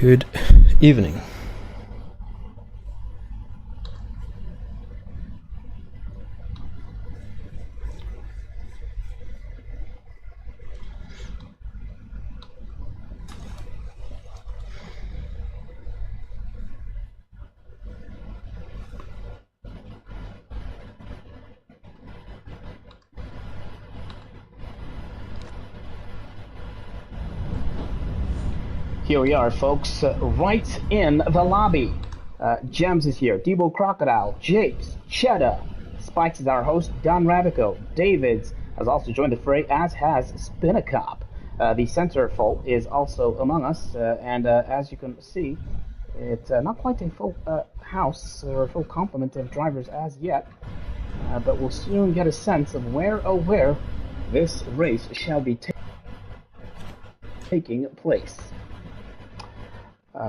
Good evening. Here we are, folks, right in the lobby. Gems is here, Debo Crocodile, Japes, Cheddar, Spikes is our host, Don Ravico, Davids has also joined the fray, as has Spinacop. The Centerfold is also among us, and as you can see, it's not quite a full house or a full complement of drivers as yet, but we'll soon get a sense of where, oh where, this race shall be taking place.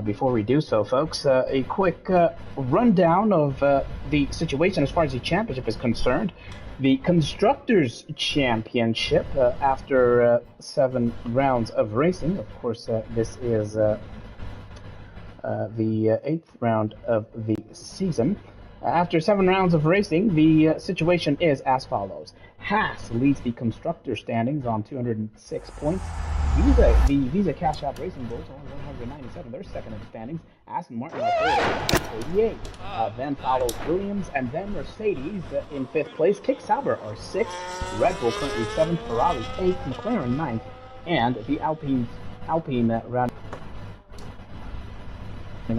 Before we do so, folks, a quick rundown of the situation as far as the championship is concerned. The Constructors' Championship, after 7 rounds of racing, of course, this is the 8th round of the season. After 7 rounds of racing, the situation is as follows. Haas leads the constructor standings on 206 points. The Visa Cash App Racing Bulls on 197. They're second in the standings. Aston Martin are third at 88. Then follows Williams and then Mercedes in 5th place. Kick Sauber are 6th. Red Bull currently 7th. Ferrari 8th. McLaren 9th. And the Alpine rounding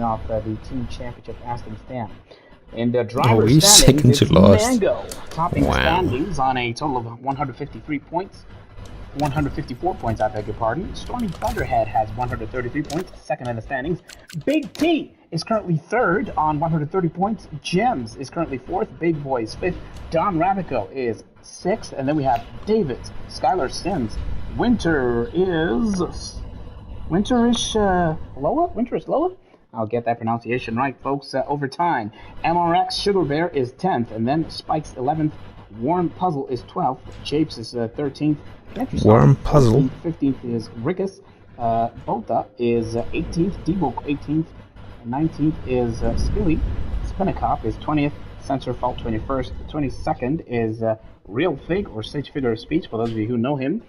off the team championship Aston stand. In the driver's standings, it's Mango topping the standings on a total of 153 points. 154 points, I beg your pardon. Stormy Thunderhead has 133 points, second in the standings. Big T is currently third on 130 points. Gems is currently fourth. Big Boy is fifth. Don Ravico is sixth. And then we have David, Skylar Sims. Winter is Loa? I'll get that pronunciation right, folks, over time. MRX Sugar Bear is 10th, and then Spikes 11th. Warm Puzzle is 12th. Japes is 13th. Warm Puzzle. 15th is Rickus. Bota is 18th. Debo 18th. 19th is Spilly. Spinacop is 20th. Centerfold 21st. 22nd is Real Fig, or Sage Figure of Speech, for those of you who know him.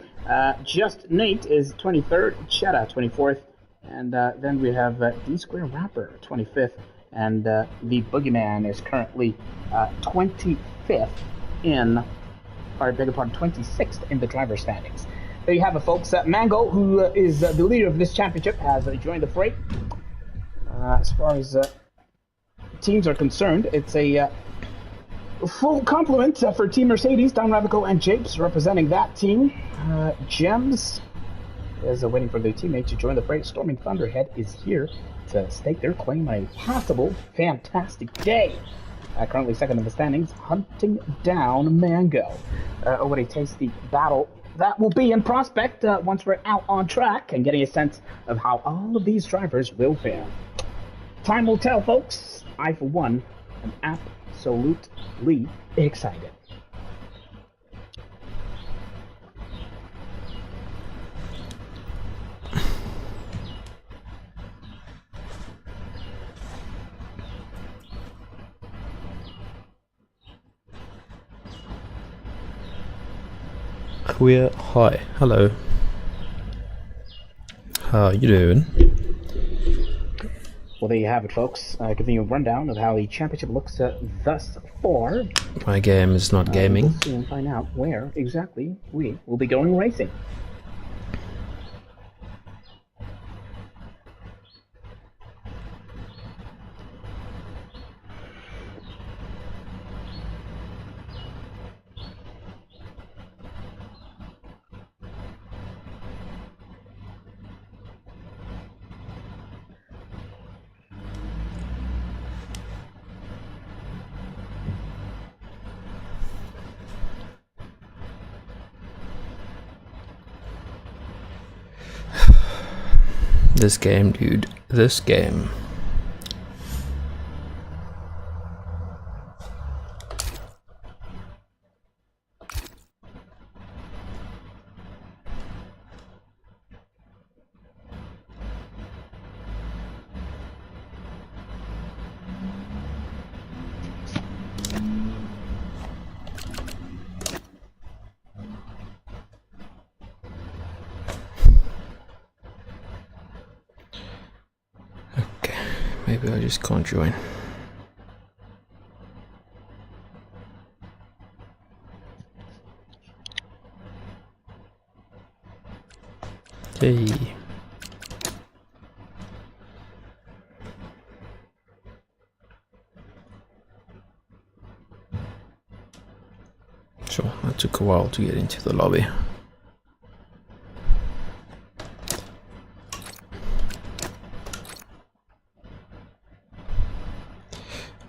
Just Nate is 23rd. Cheddar 24th. And then we have D-Square Rapper, 25th, and the Boogeyman is currently 26th in the driver's standings. There you have it, folks. Mango, who is the leader of this championship, has joined the fray. As far as teams are concerned, it's a full complement for Team Mercedes, Don Ravico and Japes representing that team. Gems is waiting for their teammate to join the fray. Storming Thunderhead is here to stake their claim on a possible fantastic day. Currently second in the standings, hunting down Mango. What a tasty battle that will be in prospect once we're out on track and getting a sense of how all of these drivers will fare. Time will tell, folks. I, for one, am absolutely excited. Hi, hello. How you doing? Well, there you have it, folks. Giving you a rundown of how the championship looks thus far. My game is not gaming. We'll soon find out where exactly we will be going racing. This game, dude. This game. maybe I just can't join. Hey. Sure, that took a while to get into the lobby.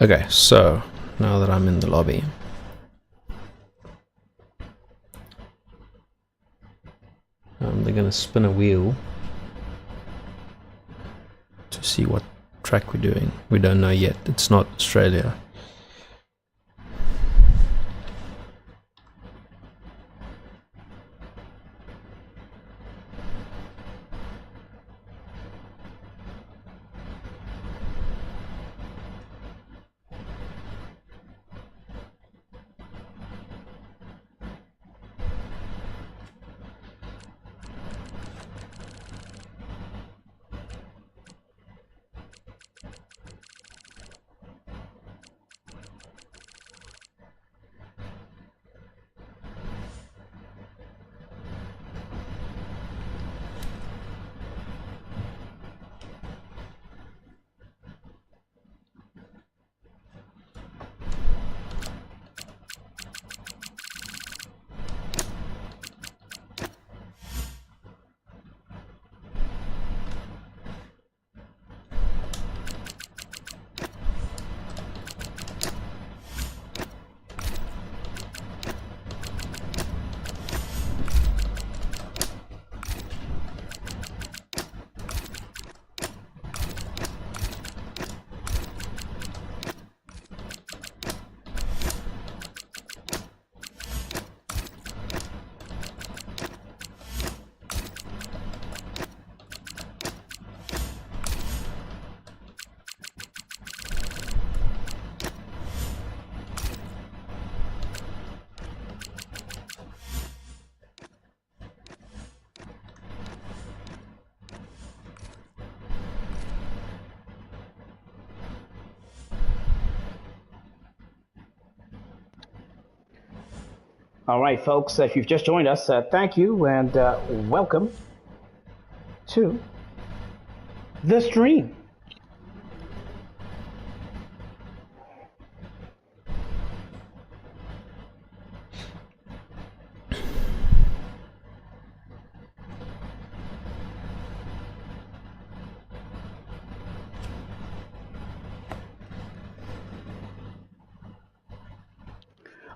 Okay, so now that I'm in the lobby, they're gonna spin a wheel to see what track we're doing. We don't know yet. It's not Australia. All right, folks, if you've just joined us, thank you and welcome to the stream.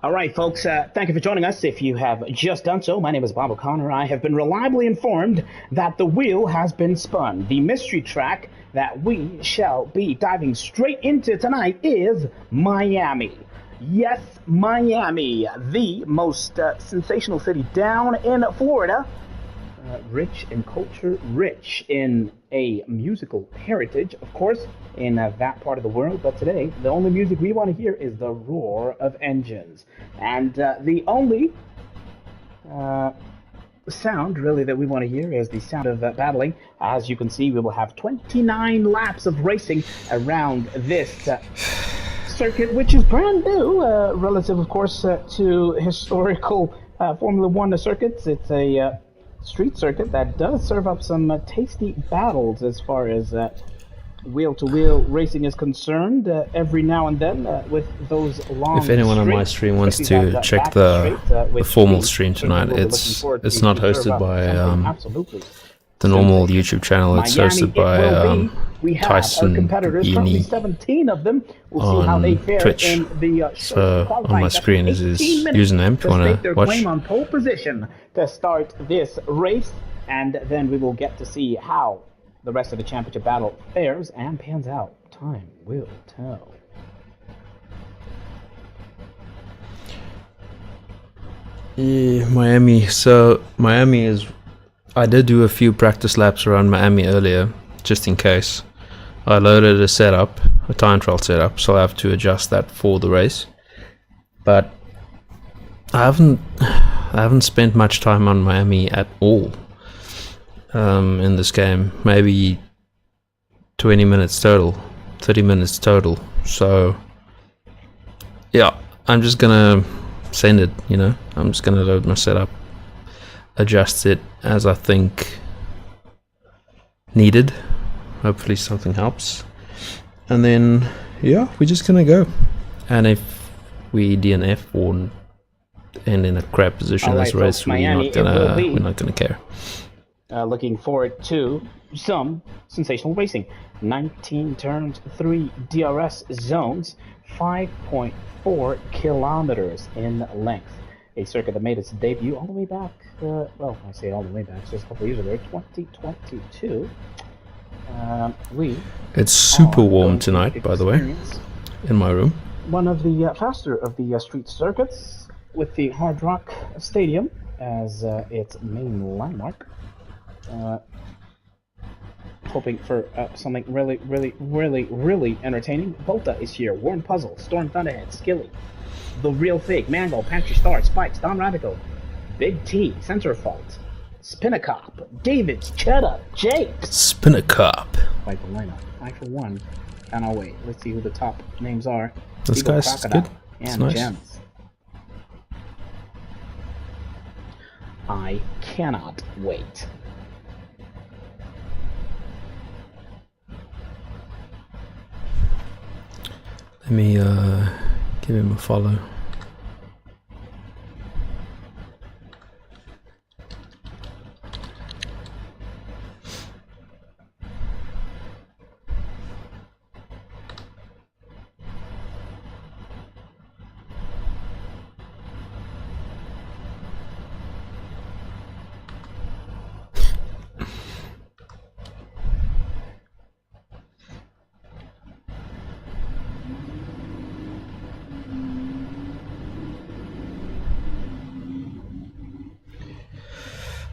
All right, folks, thank you for joining us. If you have just done so, my name is Bob O'Connor. I have been reliably informed that the wheel has been spun. The mystery track that we shall be diving straight into tonight is Miami. Yes, Miami, the most sensational city down in Florida. Rich in culture, rich in a musical heritage, of course, in that part of the world. But today, the only music we want to hear is the roar of engines. And the only sound, really, that we want to hear is the sound of battling. As you can see, we will have 29 laps of racing around this circuit, which is brand new, relative, of course, to historical Formula One circuits. It's a street circuit that does serve up some tasty battles as far as wheel-to-wheel racing is concerned every now and then with those long If anyone on my stream wants to check the formal stream tonight, it's not hosted by the normal YouTube channel. It's hosted by Tyson Beanie 17 of them. We'll see how they fare Twitch. In the So on my screen is his username if you want to watch. Claim on pole position to start this race, and then we will get to see how the rest of the championship battle fares and pans out. Time will tell. Yeah, Miami. So Miami is. I did do a few practice laps around Miami earlier, just in case. I loaded a setup, a time trial setup, so I have to adjust that for the race. But I haven't spent much time on Miami at all in this game. Maybe 20 minutes total. 30 minutes total. So yeah, I'm just gonna send it, you know. I'm just gonna load my setup, adjust it as I think needed. Hopefully something helps. And then yeah, we're just gonna go. And if we DNF or end in a crap position All this right, race, folks, Miami, we're not gonna care. Looking forward to some sensational racing. 19 turns, 3 DRS zones, 5.4 kilometers in length. A circuit that made its debut all the way back, well, I say all the way back, just a couple years ago, 2022. It's super warm tonight, by the way, in my room. One of the faster of the street circuits, with the Hard Rock Stadium as its main landmark. Hoping for something really entertaining. Volta is here. Warren Puzzle, Storm Thunderhead, Skilly, The Real Fig, Mango, Pantry Star, Spikes, Dom Radical, Big T, Center Fault, Spinnacop, David's, Cheddar, Jake. Spinnacop. Like the lineup. I, for one, cannot wait. Let's see who the top names are. This Eagle, guy's Crocodile, good. And It's nice. Gems. I cannot wait. Let me give him a follow.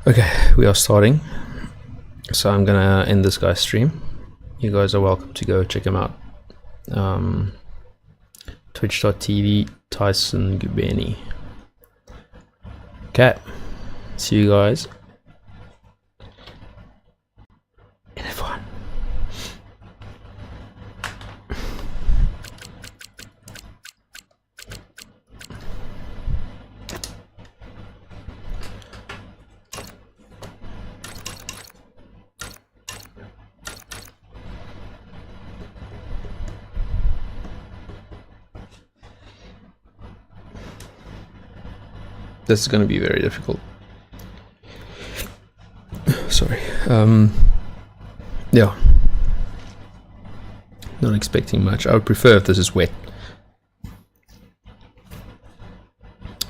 Okay, we are starting. So I'm gonna end this guy's stream. You guys are welcome to go check him out. Twitch.tv Tyson Gubeni. Okay, see you guys in F1. This is going to be very difficult. Sorry. Yeah. Not expecting much. I would prefer if this is wet.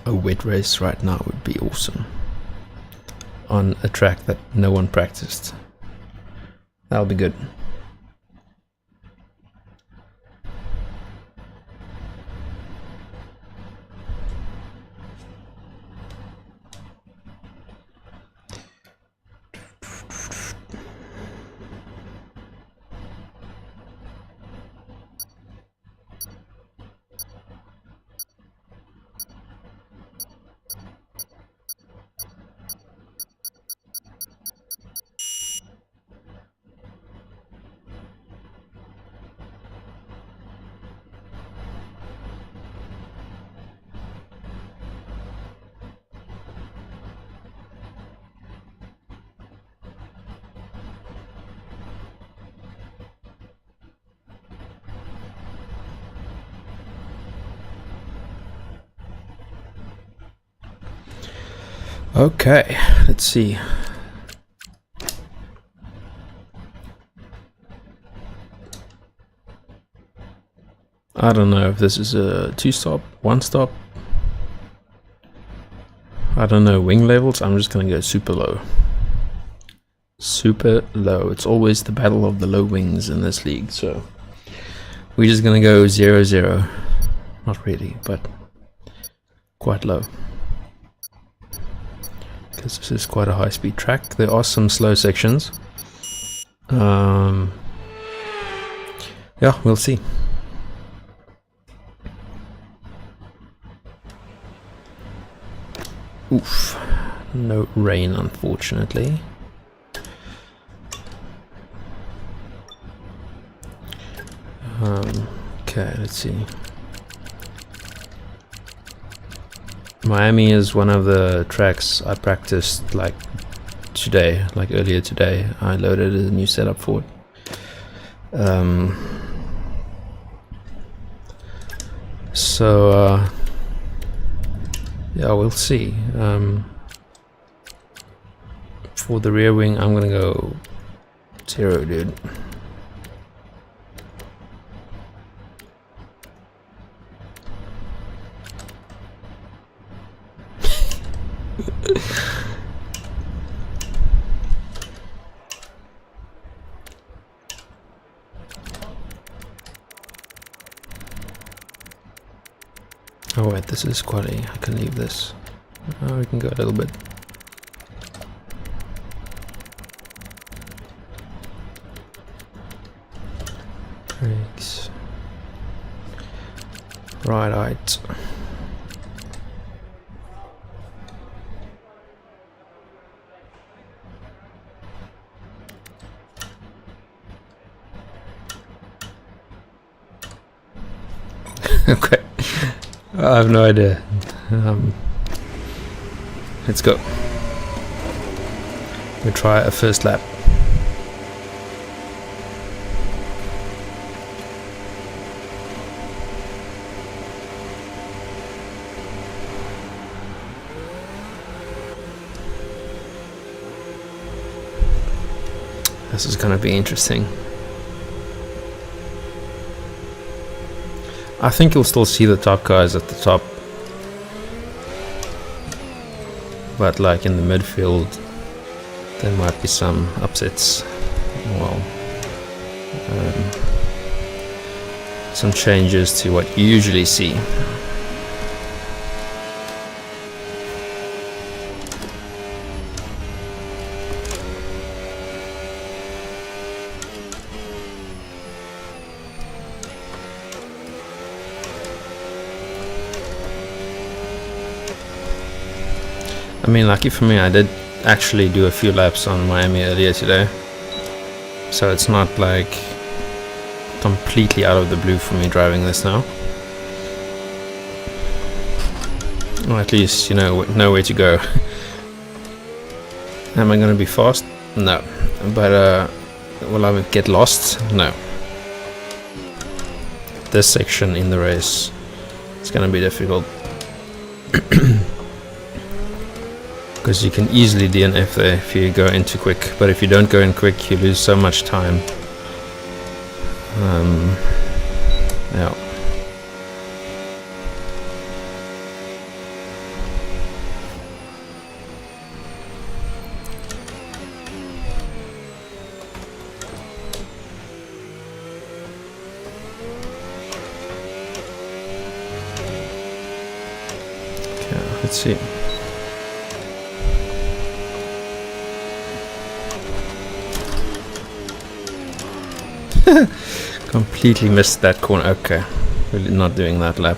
A wet race right now would be awesome. On a track that no one practiced. That'll be good. Okay, let's see. I don't know if this is a 2-stop, 1-stop. I don't know, wing levels. I'm just gonna go super low. Super low. It's always the battle of the low wings in this league, so we're just gonna go 0-0. Not really, but quite low. Because this is quite a high-speed track. There are some slow sections. Yeah, we'll see. Oof. No rain, unfortunately. Okay, let's see. Miami is one of the tracks I practiced like today, like earlier today. I loaded a new setup for it. Yeah, we'll see. For the rear wing, I'm gonna go 0, dude. Oh wait, this is quality. I can leave this. Oh, we can go a little bit. Brakes. Right. Okay. I have no idea. Let's go. We'll try a first lap. This is gonna be interesting. I think you'll still see the top guys at the top, but like in the midfield there might be some upsets. Well, some changes to what you usually see. I mean, lucky for me, I did actually do a few laps on Miami earlier today, so it's not like completely out of the blue for me driving this now. Or at least, you know where to go. Am I gonna be fast? No. But will I get lost? No. This section in the race, it's gonna be difficult. Because you can easily DNF there if you go in too quick, but if you don't go in quick, you lose so much time. Yeah. Okay, let's see. Completely missed that corner. Okay, really not doing that lap.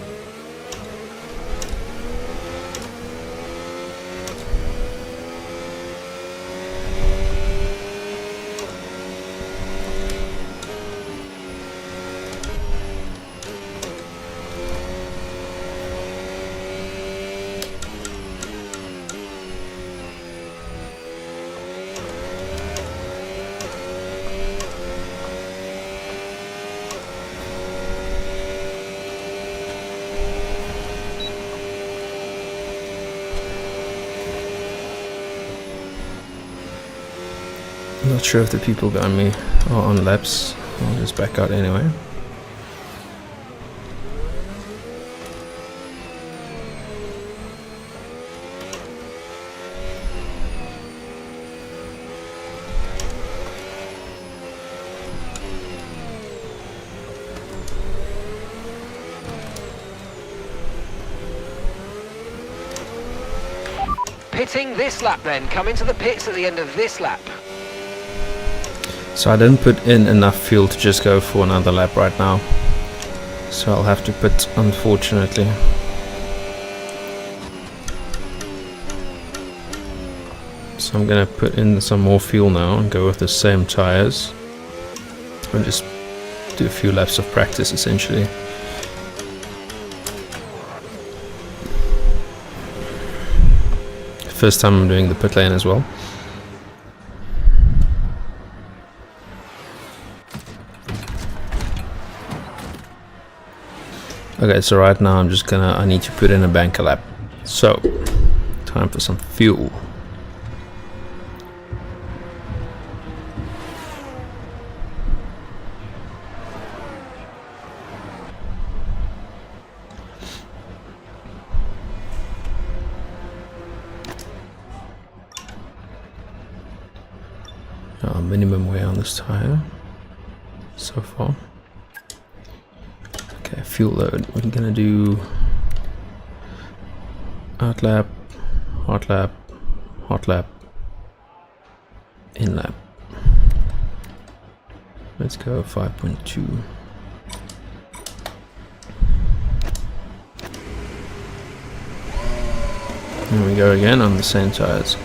I'm not sure if the people behind me are on laps. I'll just back out anyway. Pitting this lap then. Come into the pits at the end of this lap. So I didn't put in enough fuel to just go for another lap right now. So I'll have to pit, unfortunately. So I'm gonna put in some more fuel now and go with the same tires. And just do a few laps of practice essentially. First time I'm doing the pit lane as well. Okay, so right now I need to put in a banker lap. So, time for some fuel. Minimum wear on this tire so far. Okay, fuel load. We're gonna do out lap, hot lap, hot lap, in lap. Let's go 5.2. Here we go again on the same tires.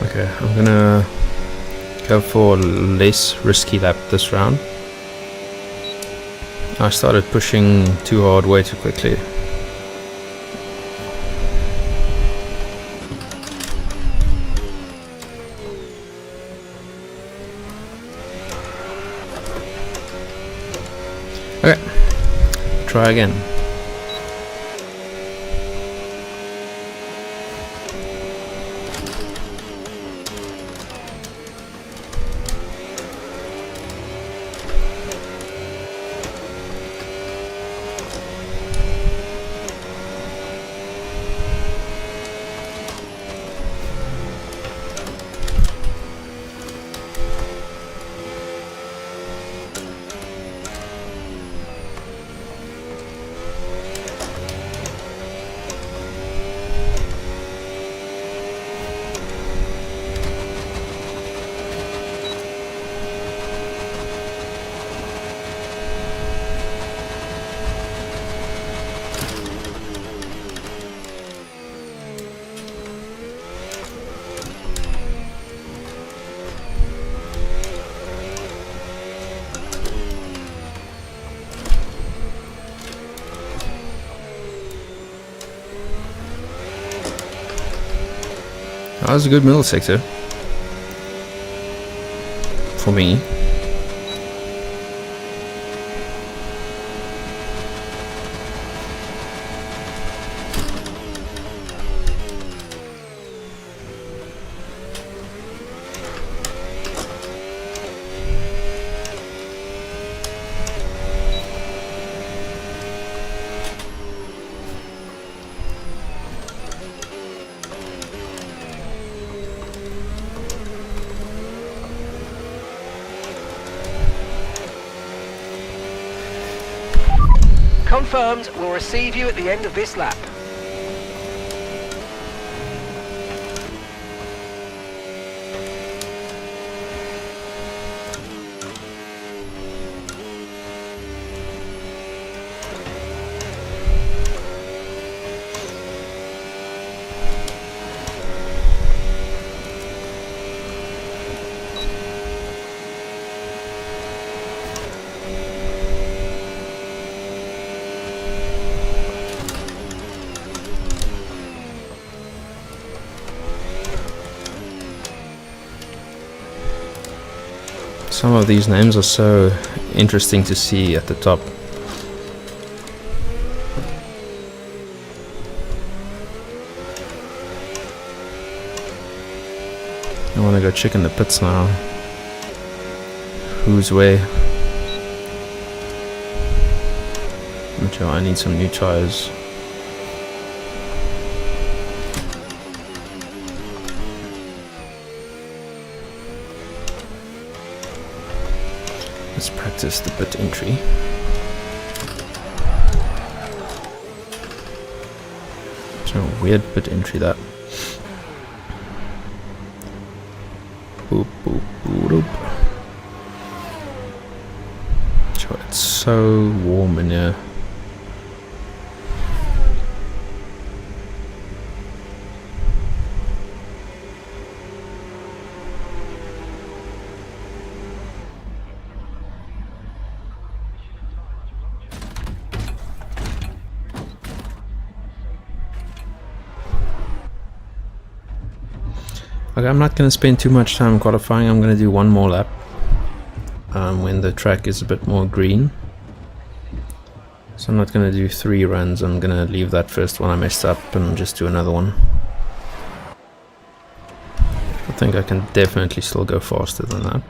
Okay, I'm gonna go for a less risky lap this round. I started pushing too hard way too quickly. Okay, try again. That was a good middle sector for me. Confirmed, we'll receive you at the end of this lap. Some of these names are so interesting to see at the top. I want to go check in the pits now. Who's where? I need some new tires. Let's practice the pit entry. It's a weird pit entry, that. Boop, boop, boop, boop. So it's so warm in here. Okay, I'm not going to spend too much time qualifying. I'm going to do one more lap when the track is a bit more green. So I'm not going to do 3 runs. I'm going to leave that first one I messed up and just do another one. I think I can definitely still go faster than that.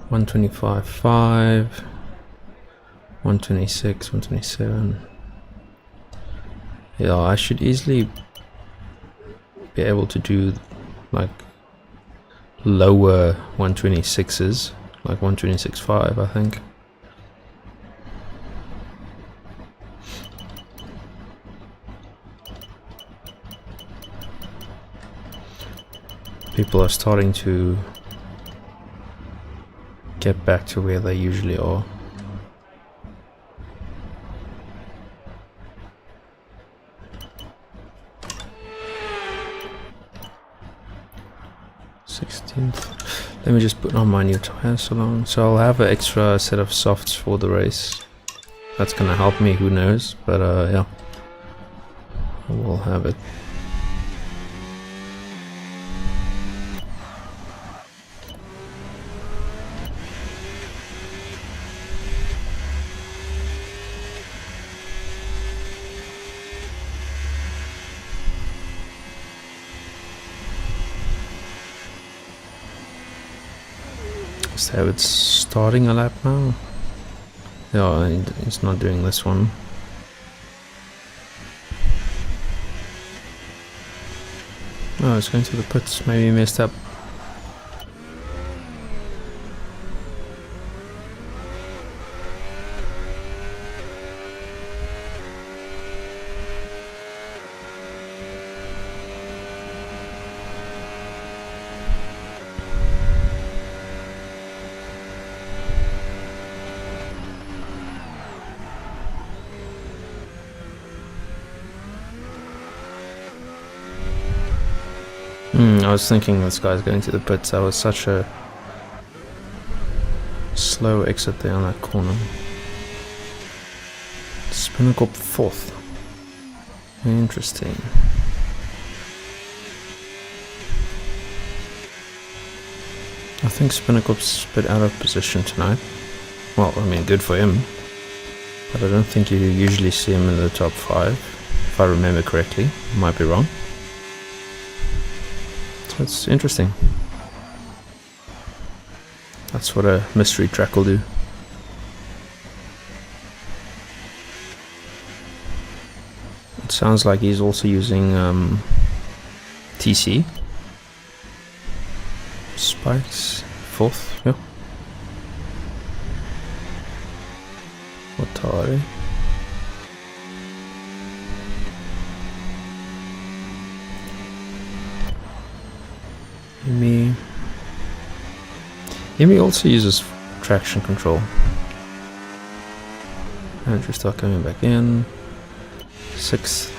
125.5, 126, 127. Yeah, I should easily be able to do like lower 126s, like 126.5, I think. People are starting to get back to where they usually are. Let me just put on my new tires along. So I'll have an extra set of softs for the race. That's gonna help me, who knows, but yeah, I will have it. So it's starting a lap now. Yeah, it's not doing this one. Oh, it's going to the pits. Maybe messed up. I was thinking this guy's going to the pits. That was such a slow exit there on that corner. Spinnacle 4th. Interesting. I think Spinnacle's a bit out of position tonight. Well, I mean, good for him. But I don't think you usually see him in the top 5, if I remember correctly. Might be wrong. That's interesting. That's what a mystery track will do. It sounds like he's also using TC spikes. 4th, yeah. Watari. Yemi also uses traction control. And just start coming back in. 6th.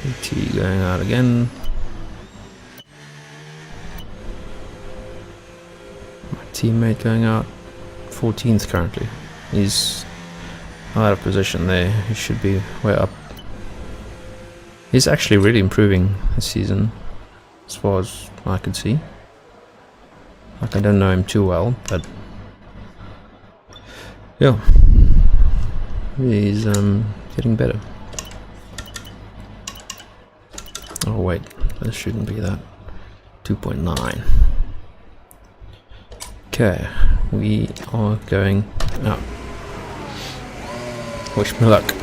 AT going out again. My teammate going out. 14th currently. He's out of position there. He should be way up. He's actually really improving this season, as far as I can see. Like, I don't know him too well, but yeah, he's getting better. Oh wait, this shouldn't be that. 2.9. Okay, we are going up. Wish me luck.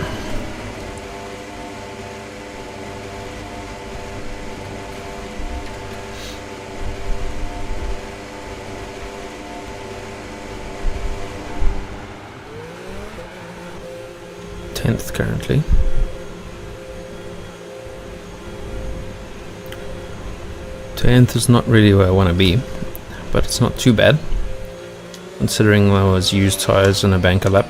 Currently. Tenth is not really where I want to be, but it's not too bad, considering I was used tires in a banker lap.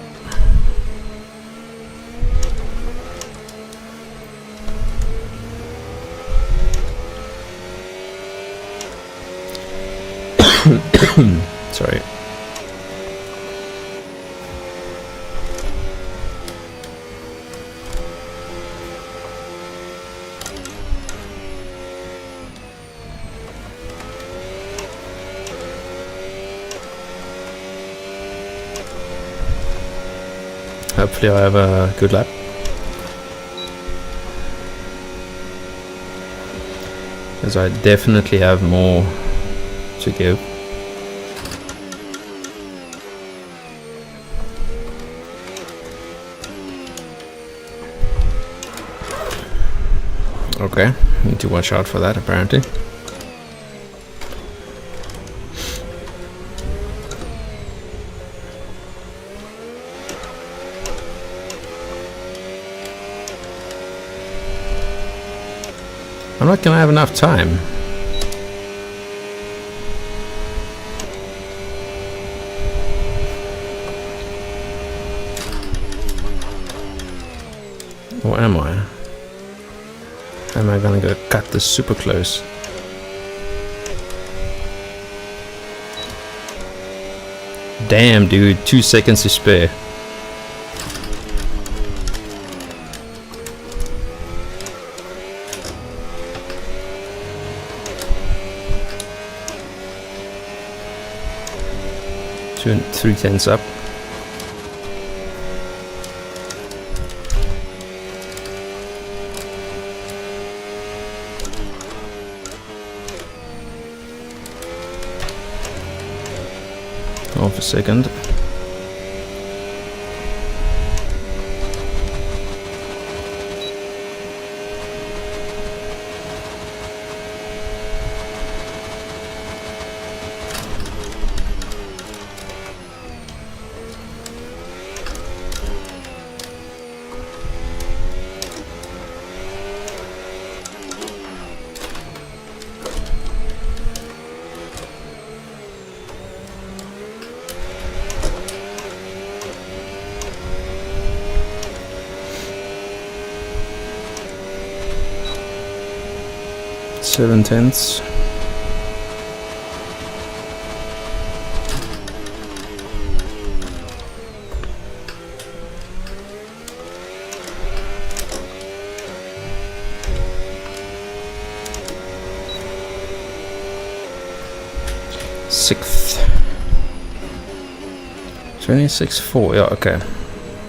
Sorry. Hopefully I have a good lap. Because I definitely have more to give. Okay, need to watch out for that apparently. I'm not gonna have enough time. Or am I? Am I gonna go cut this super close? Damn, dude, 2 seconds to spare. Two and 3/10 up. Half a second. Seven tenths. Sixth. 26.4. Yeah, okay.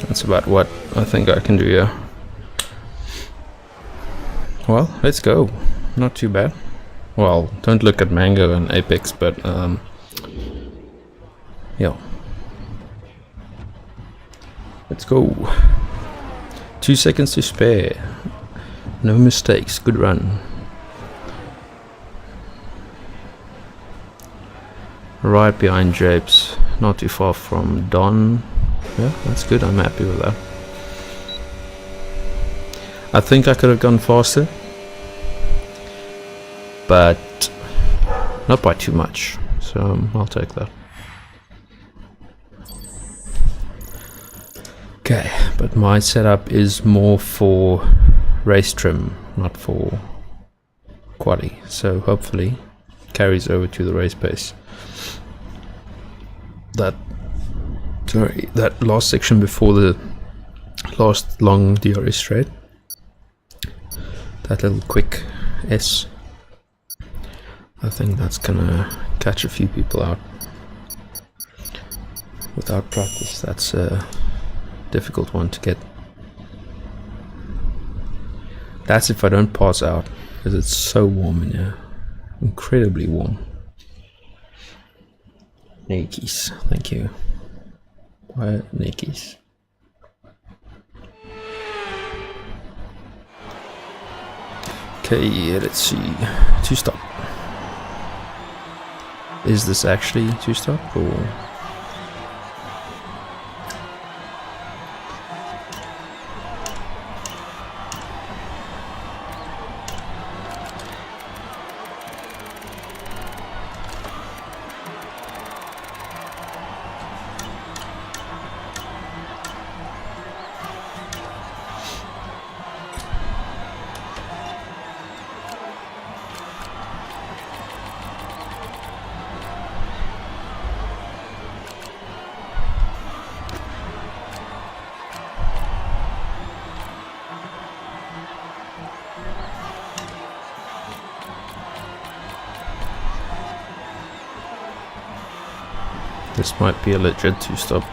That's about what I think I can do, yeah. Well, let's go. Not too bad. Well, don't look at Mango and Apex, but yeah. Let's go. 2 seconds to spare. No mistakes. Good run. Right behind Japes. Not too far from Don. Yeah, that's good. I'm happy with that. I think I could have gone faster, but not by too much, so I'll take that. Okay, but my setup is more for race trim, not for quali, so hopefully carries over to the race pace. That last section before the last long DRS straight. That little quick S. I think that's gonna catch a few people out. Without practice, that's a difficult one to get. That's if I don't pass out, because it's so warm in here. Incredibly warm. Nikes, thank you. Why Nikes? Okay, let's see. 2-stop. Is this actually 2-stop or? This might be a legit 2-stop.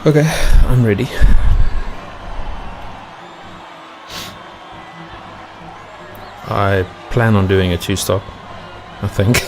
Okay, I'm ready. I plan on doing a 2-stop, I think.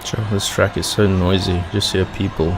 Sure, this track is so noisy, just hear people.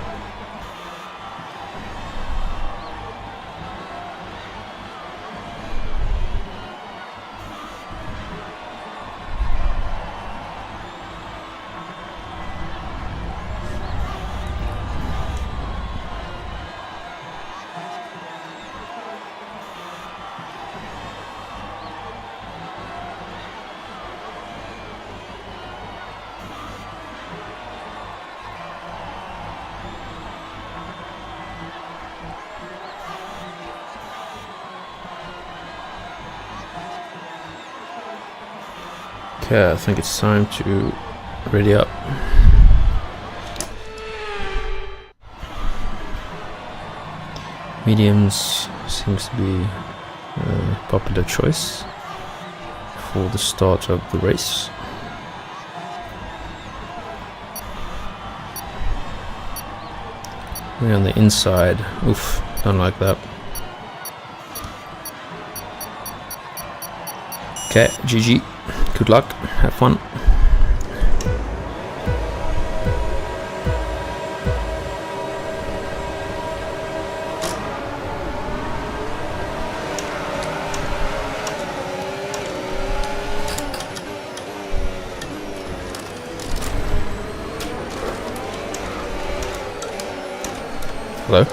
Okay, I think it's time to ready up. Mediums seems to be a popular choice for the start of the race. We're on the inside. Oof, don't like that. Okay, GG. Good luck. Have fun. Hello?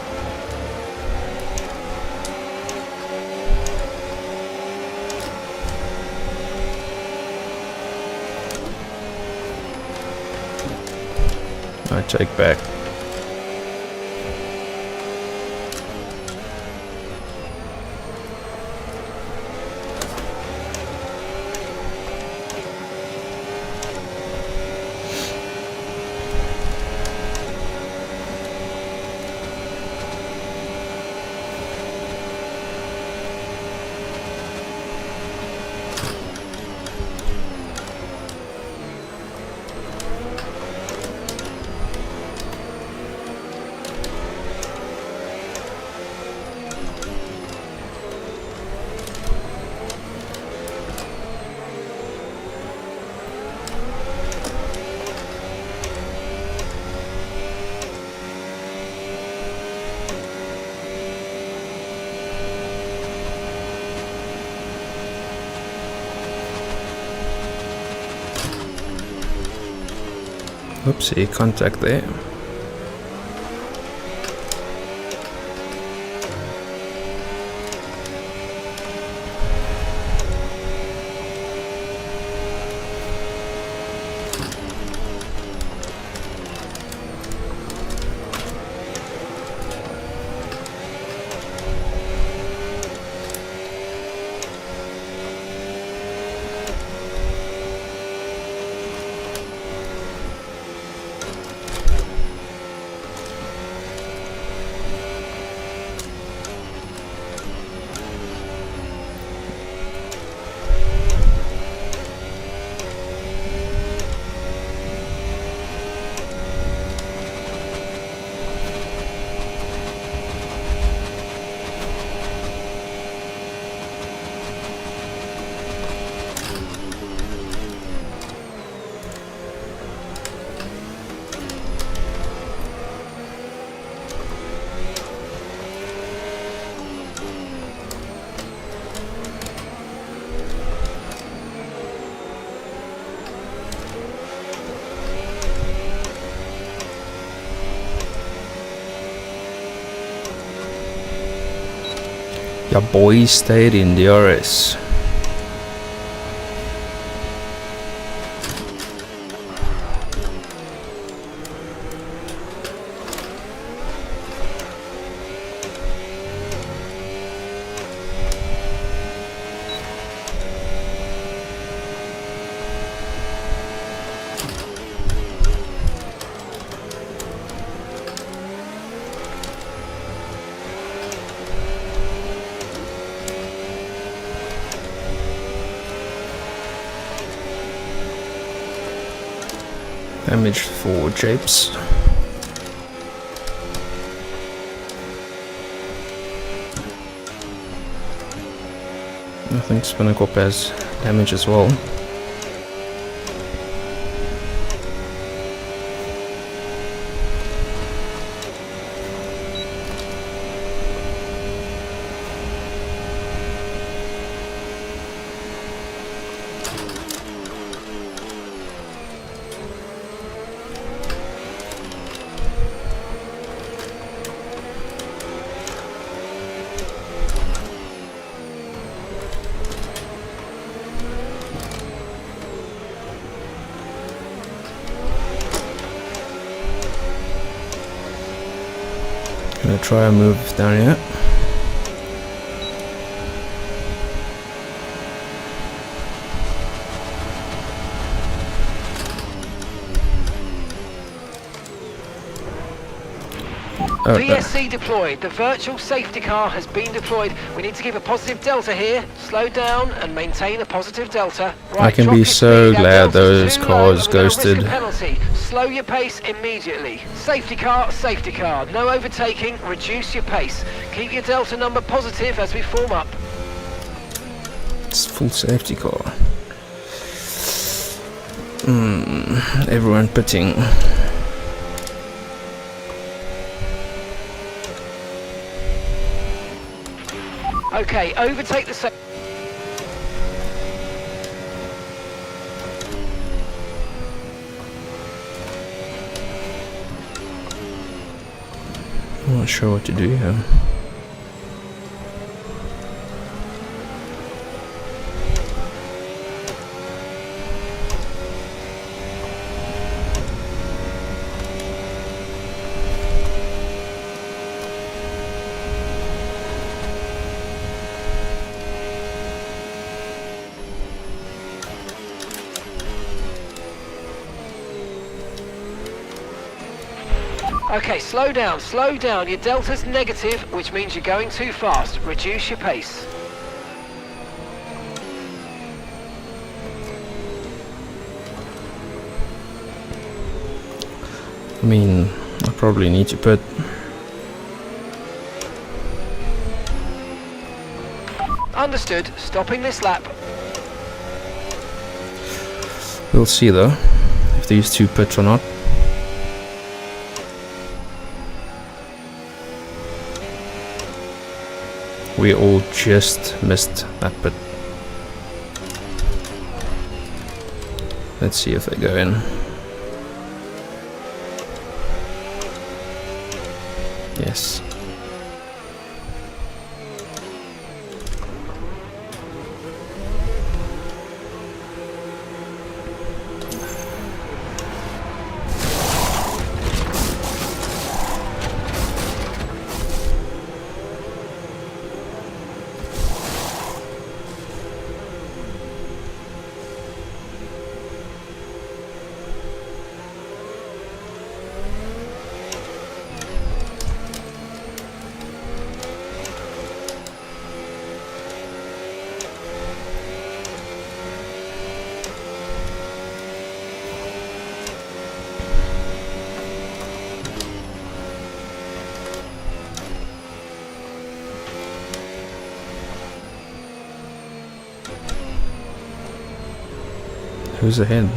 I take back. Oopsie, contact there. Your boy stayed in the RS. Damage for Japes. I think Spinnacorp has damage as well. Gonna try and move down here. Oh, VSC deployed. The virtual safety car has been deployed. We need to give a positive delta here. Slow down and maintain a positive delta. Right, I can drop be your so speed. Our glad delta's those too low cars and we're gonna risk ghosted. a penalty. Slow your pace immediately. Safety car, safety car. No overtaking. Reduce your pace. Keep your delta number positive as we form up. It's full safety car. Everyone pitting. Okay, overtake the safety. I'm not sure what to do here. Okay, slow down, slow down. Your delta's negative, which means you're going too fast. Reduce your pace. I mean, I probably need to put. Understood. Stopping this lap. We'll see though, if these two pit or not. We all just missed that pit. Let's see if they go in. Yes. Who's ahead?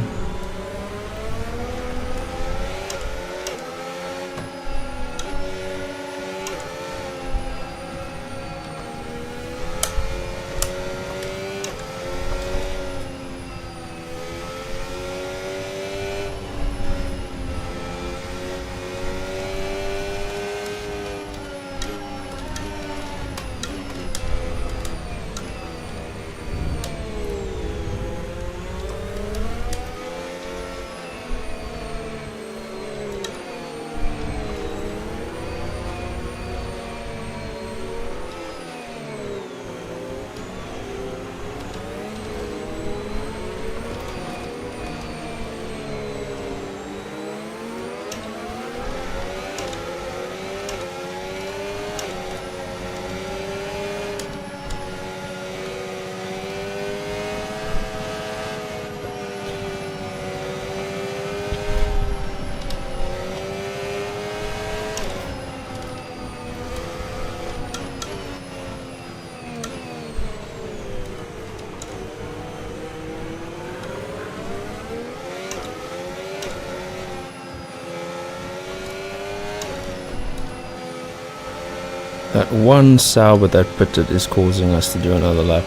That one Sauber that pitted is causing us to do another lap.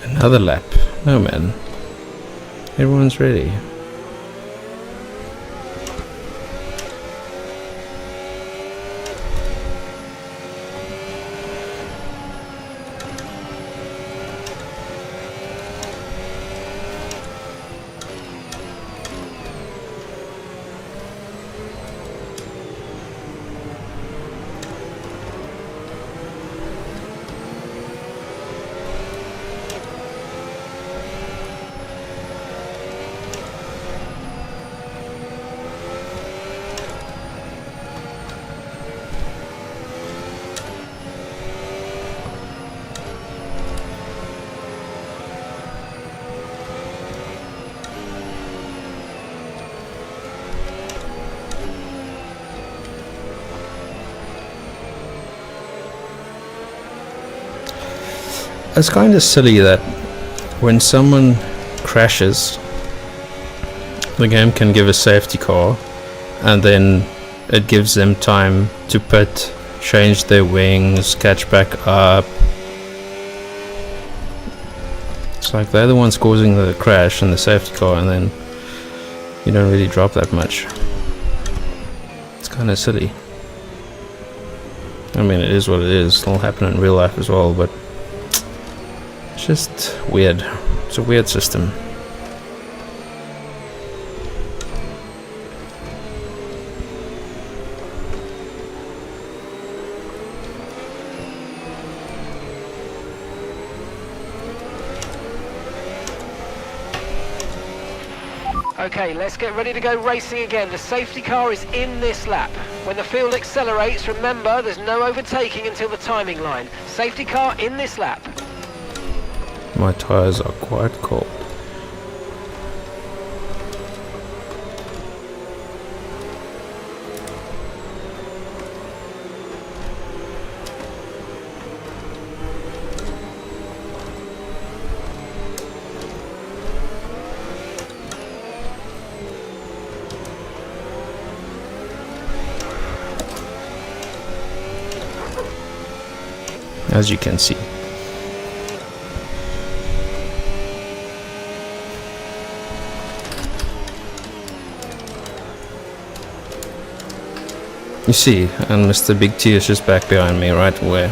Another lap. No, man. Everyone's ready. It's kind of silly that when someone crashes, the game can give a safety car and then it gives them time to pit, change their wings, catch back up. It's like they're the ones causing the crash in the safety car, and then you don't really drop that much. It's kind of silly. I mean, it is what it is. It'll happen in real life as well, but it's just weird. It's a weird system. Okay, let's get ready to go racing again. The safety car is in this lap. When the field accelerates, remember there's no overtaking until the timing line. Safety car in this lap. My tires are quite cold. As you can see. You see, and Mr. Big T is just back behind me right away.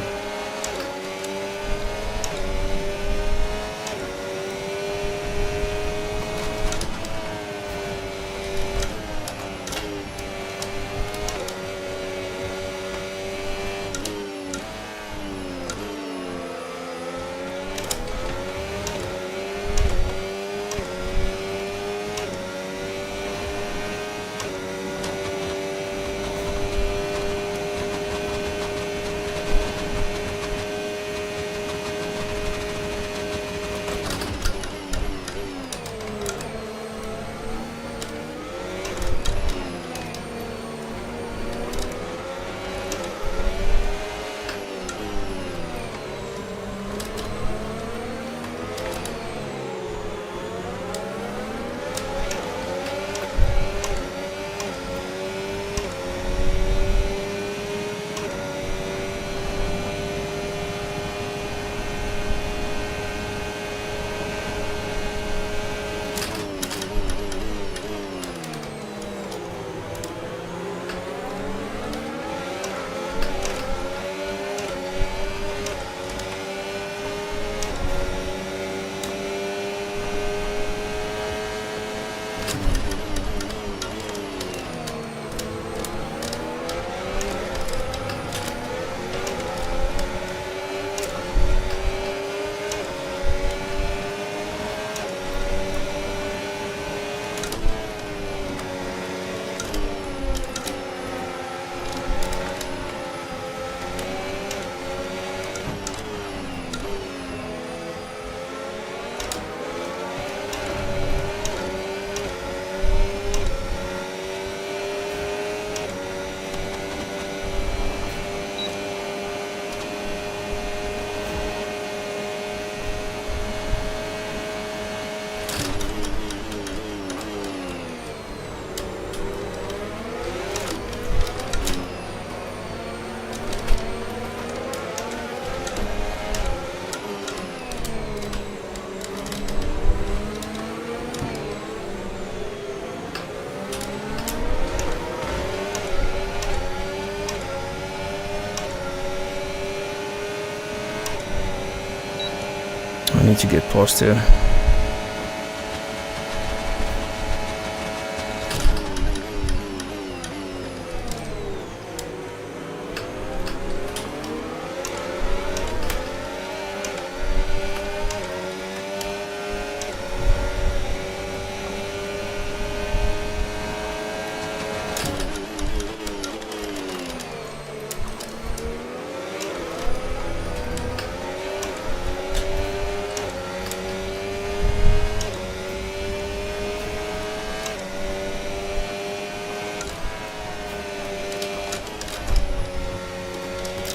I need to get past here.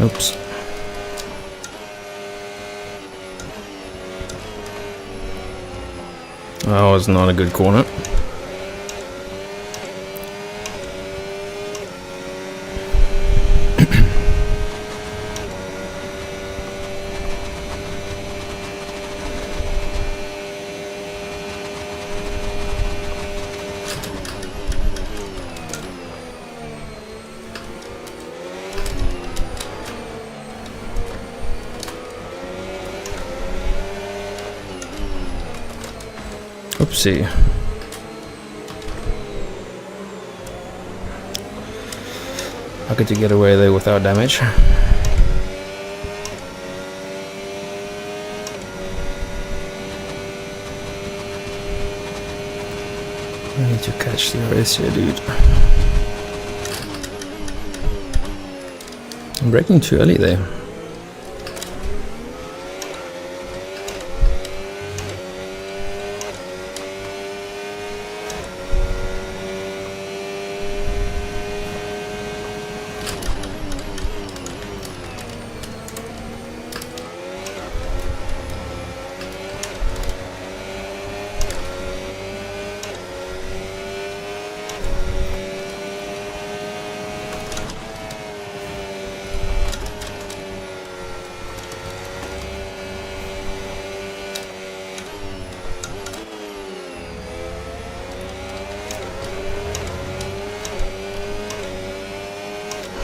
Oops. That was not a good corner. Oopsie. How could you get away there without damage? I need to catch the race here, dude. I'm braking too early there.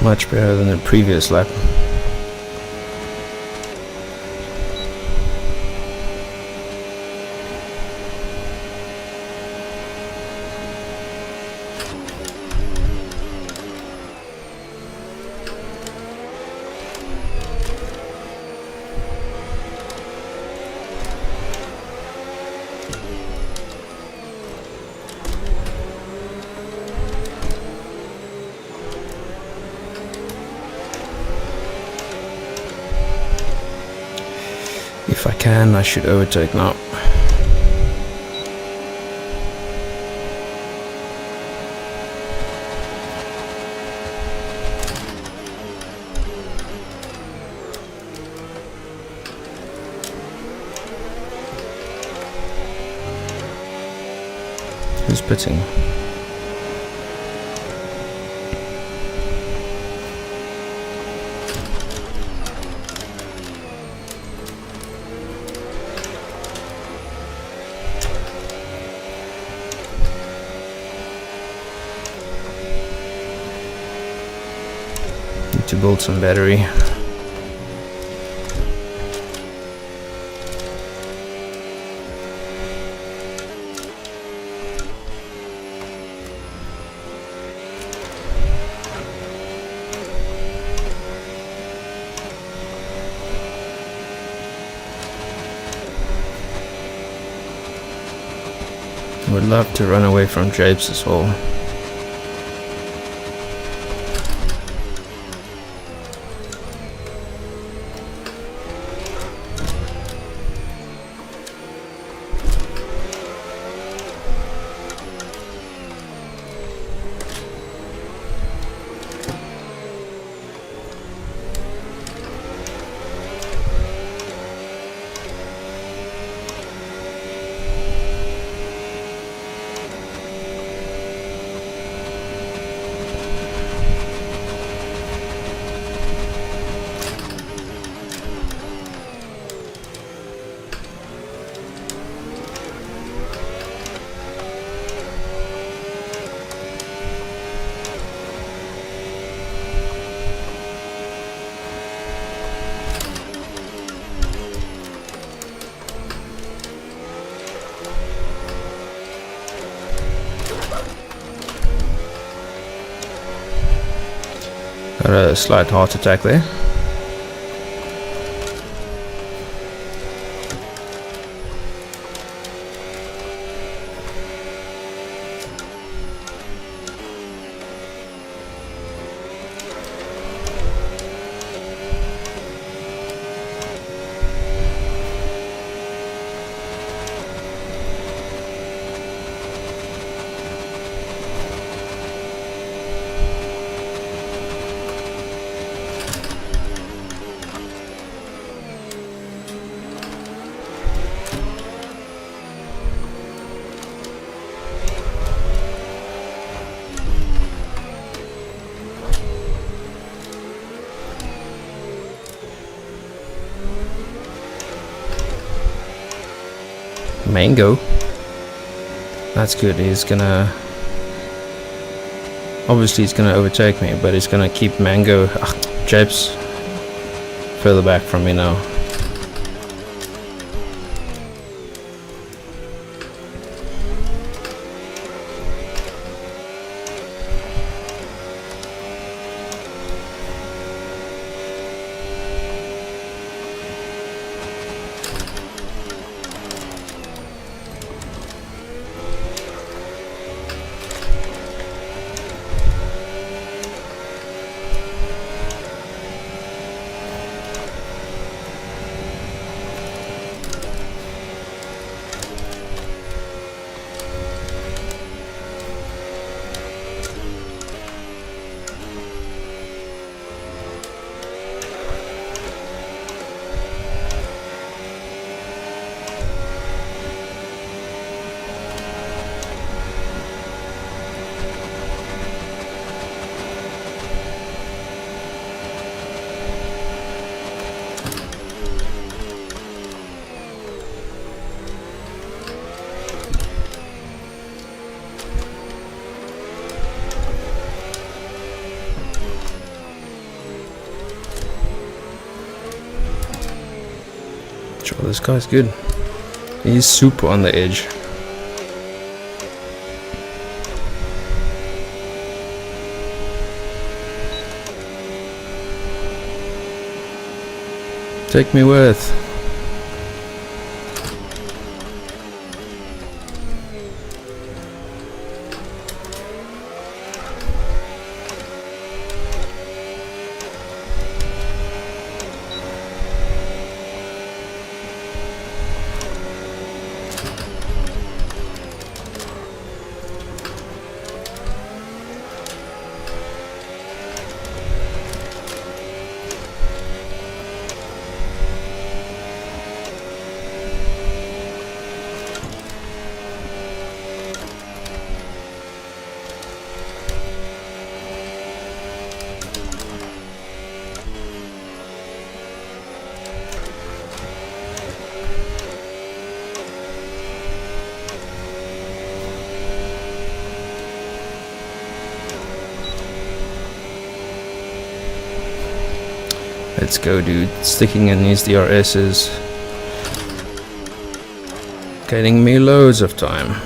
Much better than the previous lap. If I can, I should overtake now. Who's pitting? To build some battery. Would love to run away from Japes as well. Got a slight heart attack there. Mango. That's good. He's gonna... Obviously he's gonna overtake me, but he's gonna keep Mango... Japes further back from me now. Sure, this guy's good. He's super on the edge. Take me with. Let's go, dude. Sticking in these DRS is getting me loads of time.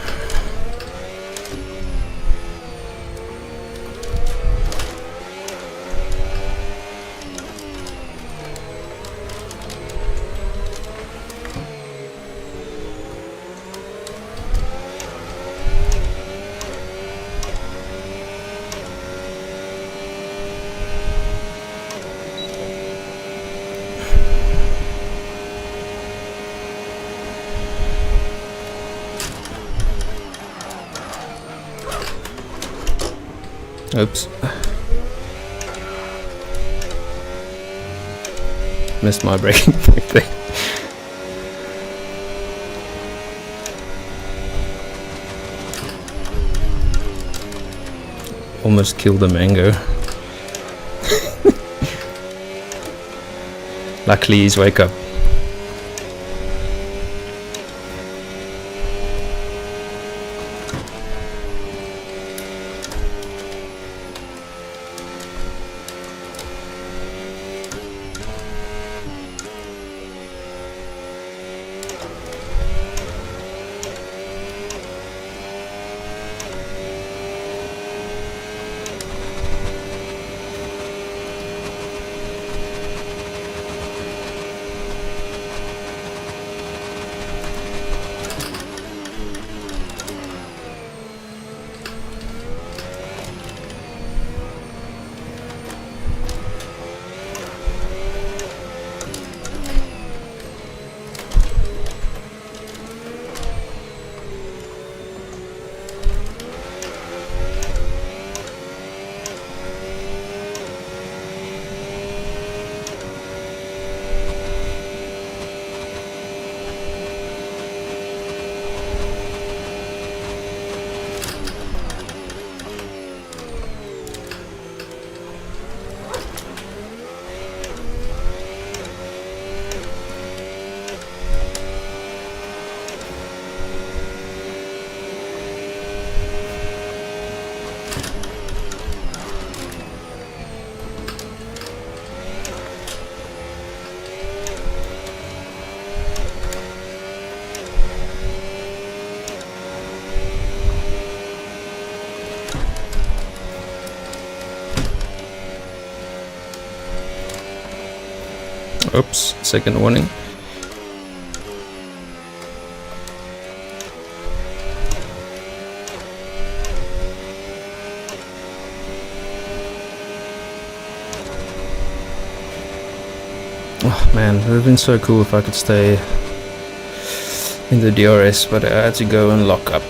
Oops. Missed my braking point there. Almost killed a mango. Luckily he's wake up. Oops, second warning. Oh man, it would have been so cool if I could stay in the DRS, but I had to go and lock up.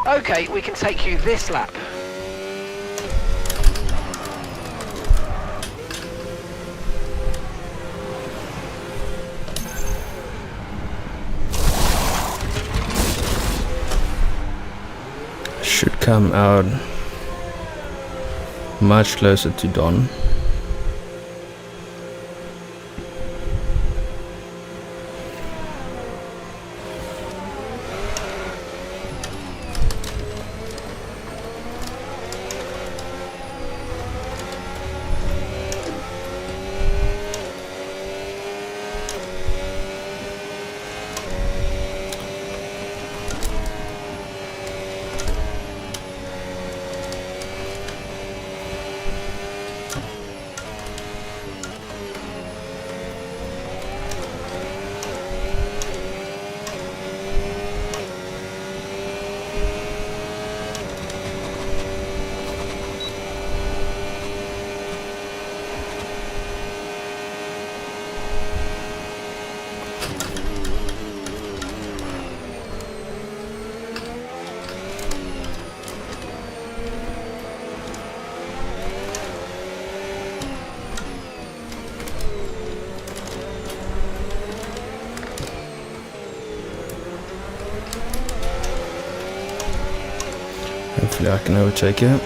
Okay, we can take you this lap. Should come out much closer to Don. Hopefully I can overtake it.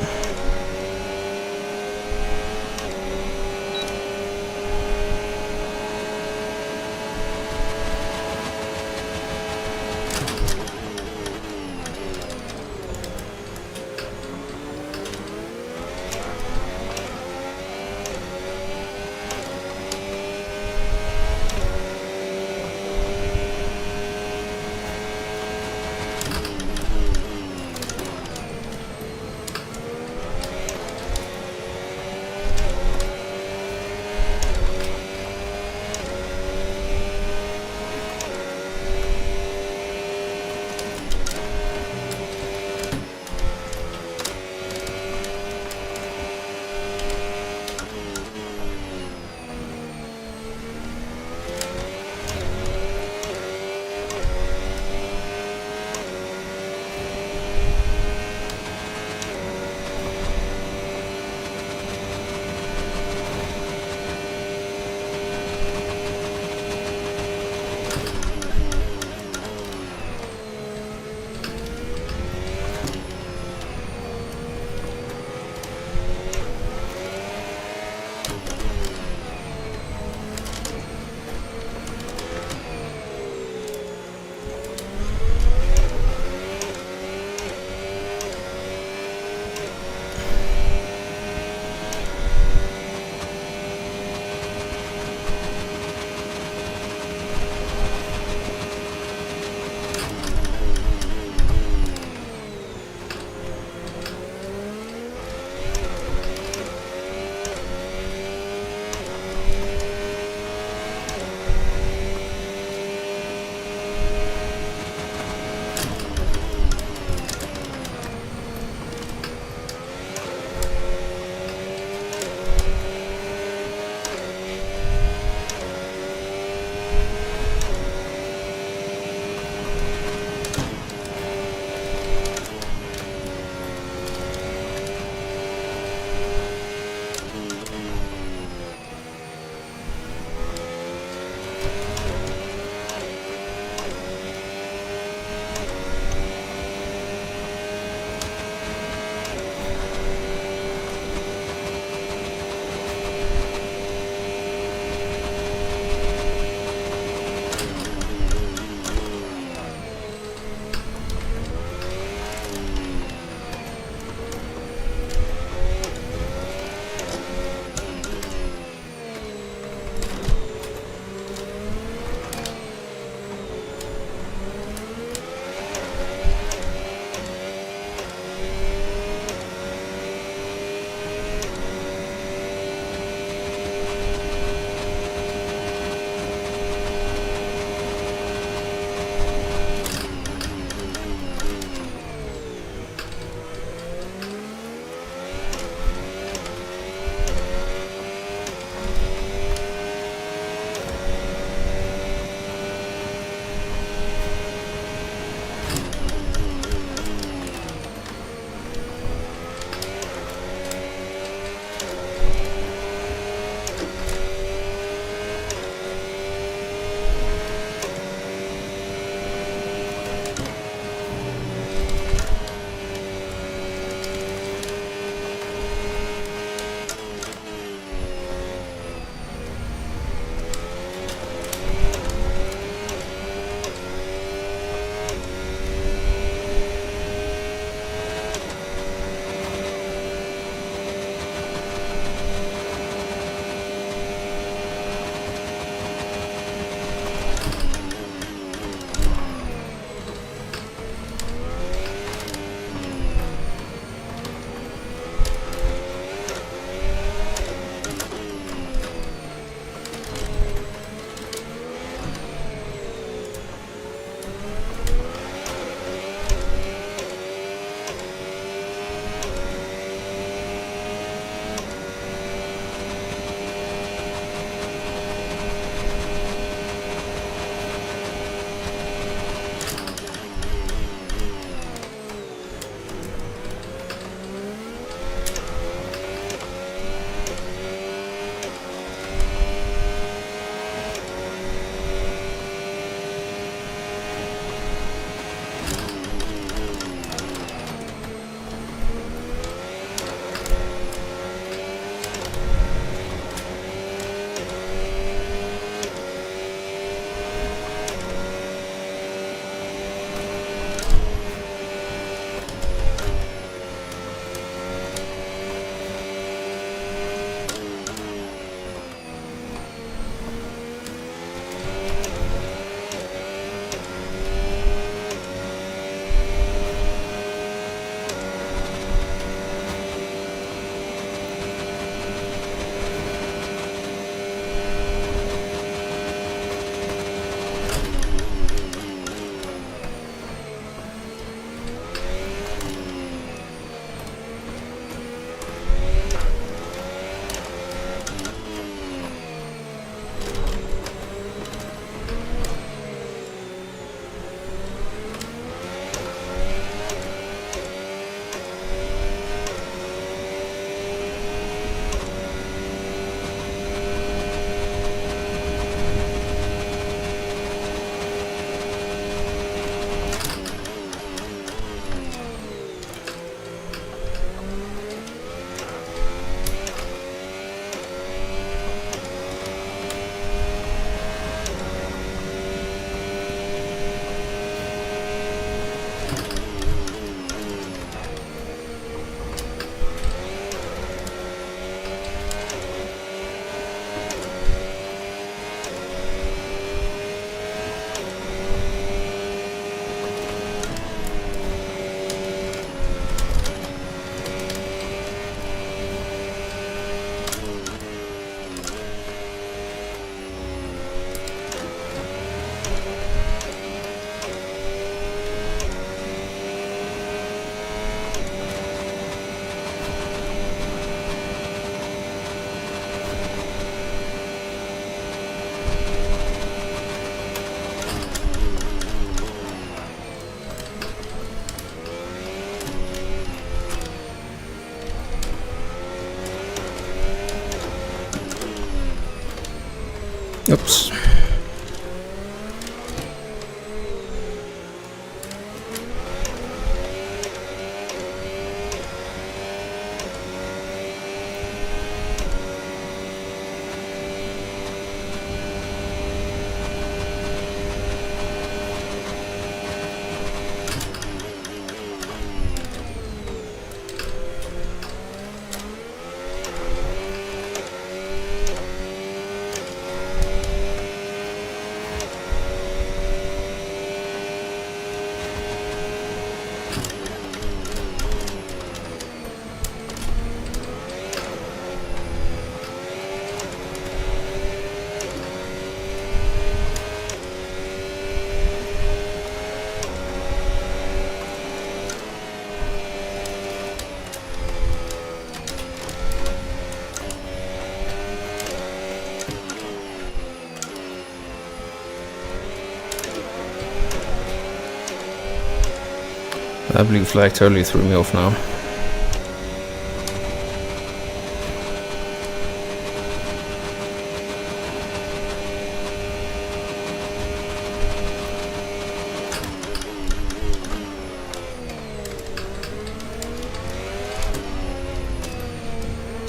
That blue flag totally threw me off now.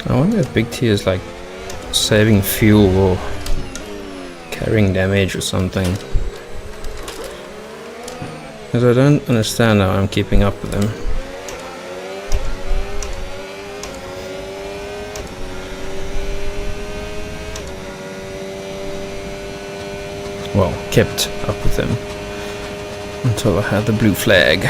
I wonder if Big T is like saving fuel or carrying damage or something. Because I don't understand how I'm keeping up with him. Well, kept up with him until I had the blue flag.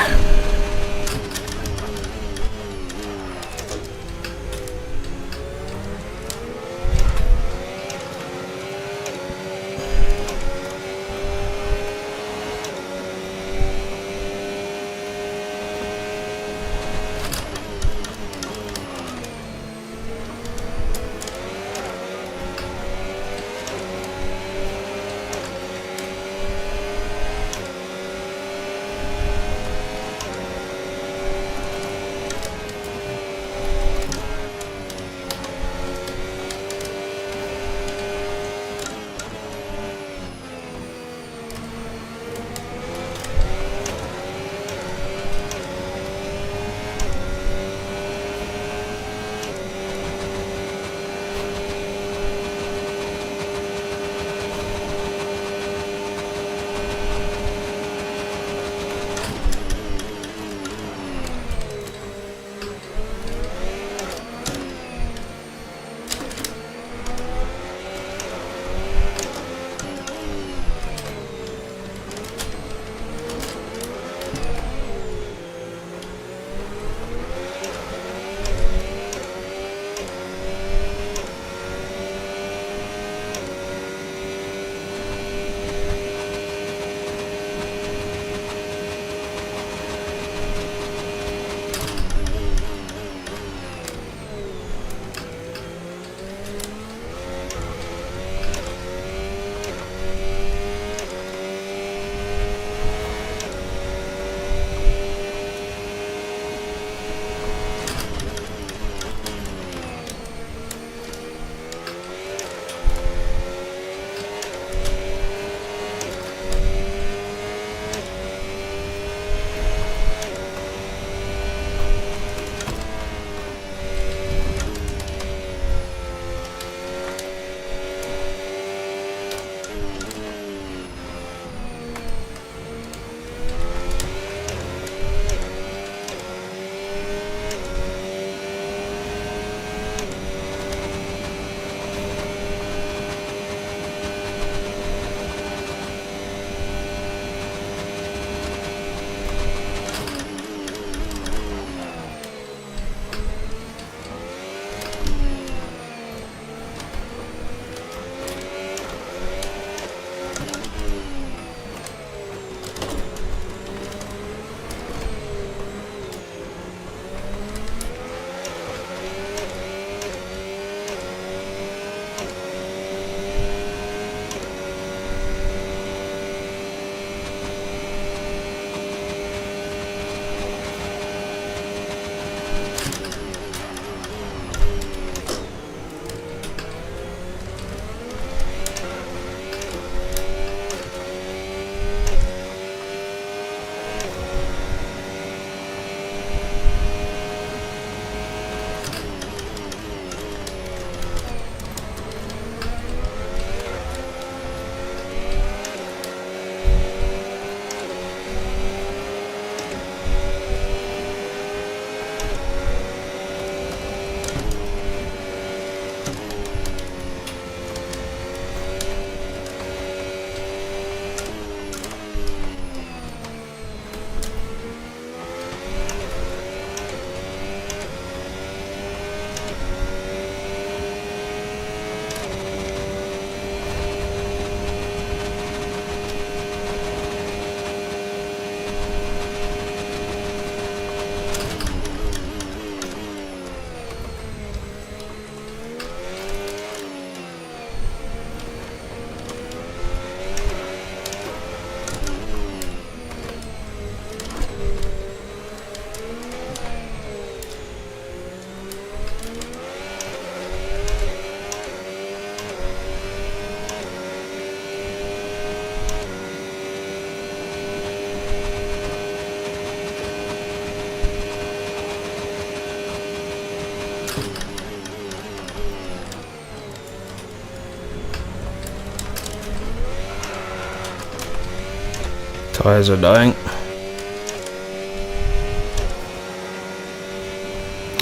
Tires are dying.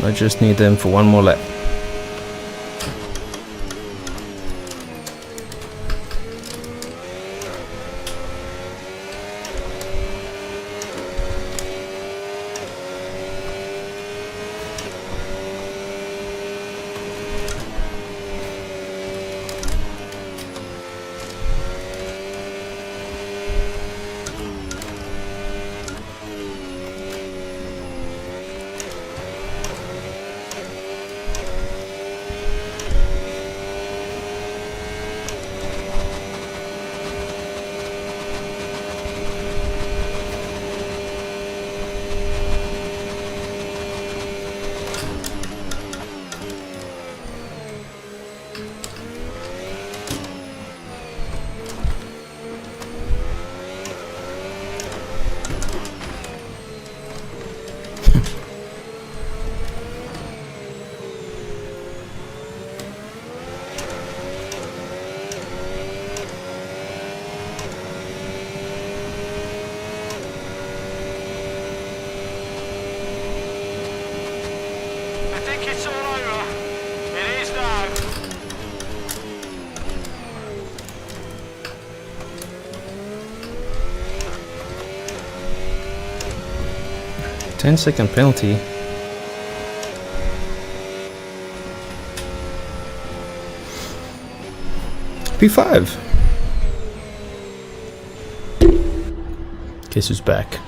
I just need them for one more lap. It's all over. It is now. Ten-second penalty. P5. Guess who's back?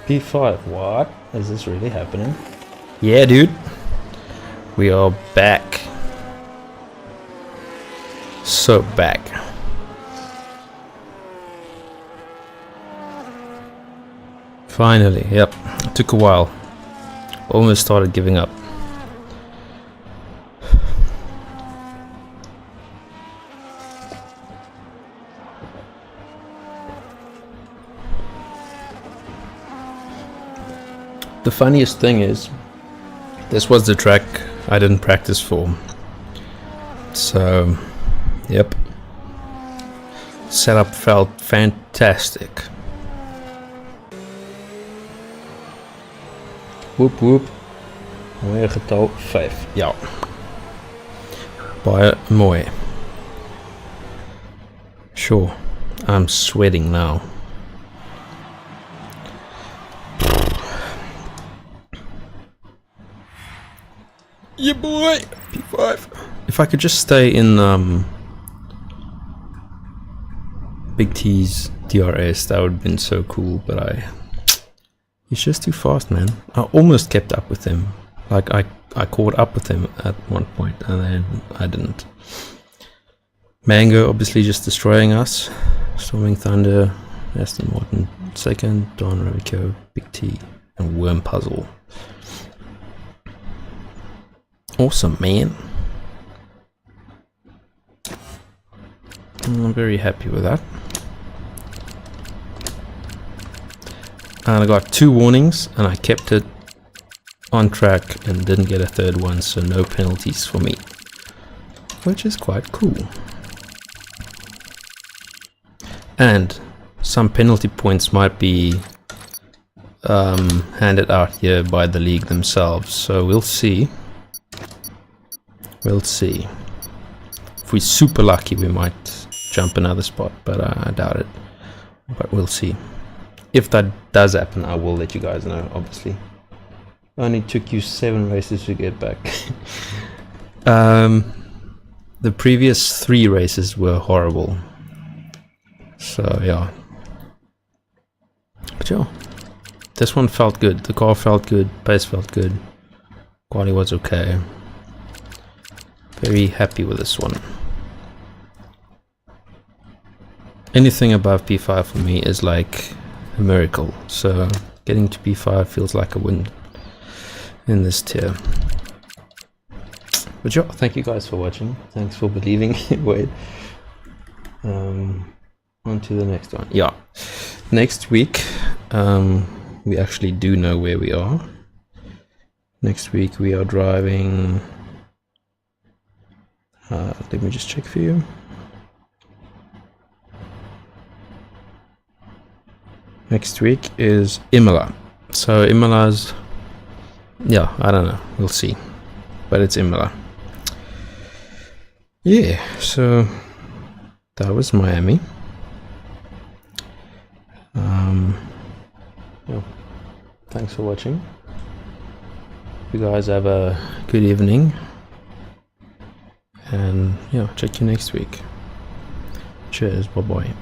P5, what? Is this really happening? Yeah, dude. We are back. So back. Finally, yep. It took a while. Almost started giving up. The funniest thing is, this was the track I didn't practice for. So, yep. Setup felt fantastic. Woep woep. Mooie getal 5. Ja. Baie mooi. Sure. I'm sweating now. Yeah, boy. P5. If I could just stay in Big T's DRS, that would have been so cool, but he's just too fast, man. I almost kept up with him. Like I caught up with him at one point and then I didn't. Mango obviously just destroying us. Storming Thunder, Aston Martin second, Don Rovico, Big T, and Worm Puzzle. Awesome, man. I'm very happy with that. And I got 2 warnings and I kept it on track and didn't get a third one, so no penalties for me, which is quite cool. And some penalty points might be handed out here by the league themselves, so we'll see. We'll see. If we're super lucky, we might jump another spot, but I doubt it. But we'll see. If that does happen, I will let you guys know, obviously. Only took you 7 races to get back. The previous 3 races were horrible. So, yeah. But yeah. This one felt good. The car felt good. Pace felt good. Quality was okay. Very happy with this one. Anything above P5 for me is like a miracle. So getting to P5 feels like a win in this tier. But yeah, thank you guys for watching. Thanks for believing. Wait. On to the next one. Yeah. Next week, we actually do know where we are. Next week we are driving. Let me just check for you. Next week is Imola. So Imola's, yeah, I don't know. We'll see. But it's Imola. Yeah, so that was Miami. Yeah, thanks for watching. You guys have a good evening. And yeah, check you next week. Cheers, bye bye.